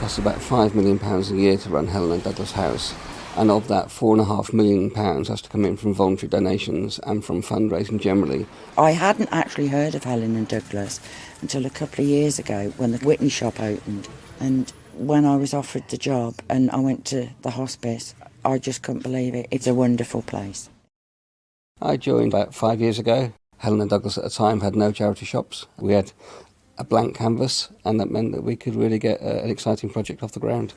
costs about £5 million a year to run Helen and Douglas House, and of that £4.5 million has to come in from voluntary donations and from fundraising generally. I hadn't actually heard of Helen and Douglas until a couple of years ago when the Whitney shop opened, and when I was offered the job and I went to the hospice, I just couldn't believe it. It's a wonderful place. I joined about 5 years ago. Helen and Douglas at the time had no charity shops. We had a blank canvas, and that meant that we could really get an exciting project off the ground.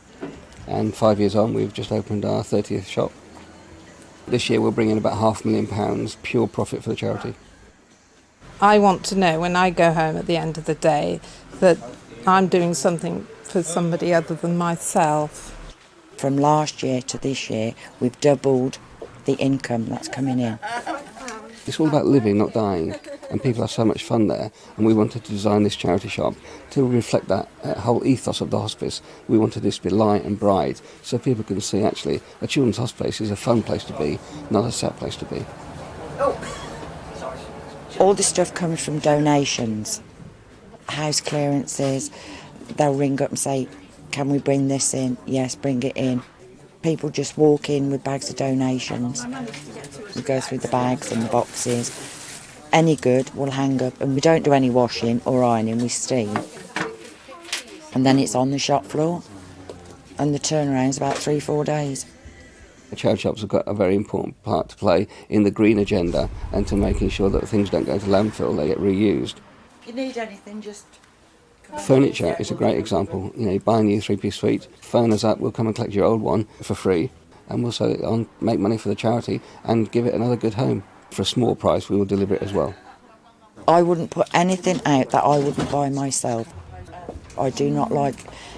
And 5 years on, we've just opened our 30th shop. This year we'll bring in about £500,000 pure profit for the charity. I want to know when I go home at the end of the day that I'm doing something for somebody other than myself. From last year to this year, we've doubled the income that's coming in. It's all about living, not dying, and people have so much fun there, and we wanted to design this charity shop to reflect that whole ethos of the hospice. We wanted this to be light and bright, so people can see actually a children's hospice is a fun place to be, not a sad place to be. All this stuff comes from donations, house clearances. They'll ring up and say, can we bring this in? Yes, bring it in. People just walk in with bags of donations. We go through the bags and the boxes. Any good, we'll hang up, and we don't do any washing or ironing, we steam. And then it's on the shop floor, and the turnaround's about 3-4 days. The charity shops have got a very important part to play in the green agenda and to making sure that things don't go to landfill, they get reused. If you need anything, just... Furniture is a great example. You know, you buy a new three-piece suite, phone us up, we'll come and collect your old one for free, and we'll sell it on, make money for the charity and give it another good home. For a small price, we will deliver it as well. I wouldn't put anything out that I wouldn't buy myself. I do not like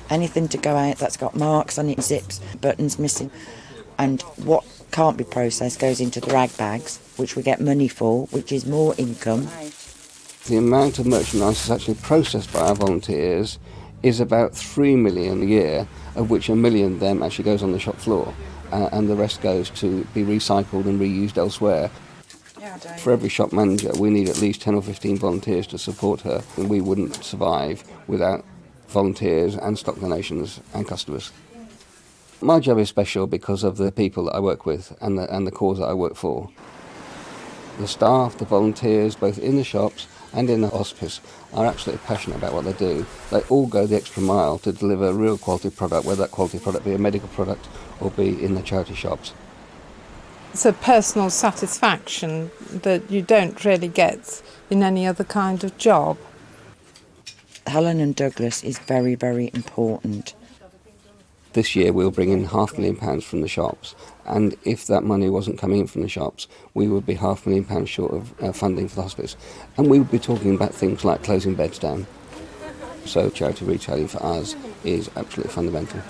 anything to go out that's got marks on it, zips, buttons missing. And what can't be processed goes into the rag bags, which we get money for, which is more income. The amount of merchandise that's actually processed by our volunteers is about 3 million a year, of which 1 million of them actually goes on the shop floor, and the rest goes to be recycled and reused elsewhere. For every shop manager, we need at least 10 or 15 volunteers to support her, and we wouldn't survive without volunteers and stock donations and customers. My job is special because of the people that I work with and the cause that I work for. The staff, the volunteers, both in the shops and in the hospice, are absolutely passionate about what they do. They all go the extra mile to deliver a real quality product, whether that quality product be a medical product or be in the charity shops. It's a personal satisfaction that you don't really get in any other kind of job. Helen and Douglas is very, very important. This year we'll bring in £500,000 from the shops, and if that money wasn't coming in from the shops, we would be £500,000 short of funding for the hospice. And we would be talking about things like closing beds down. So charity retailing for us is absolutely fundamental.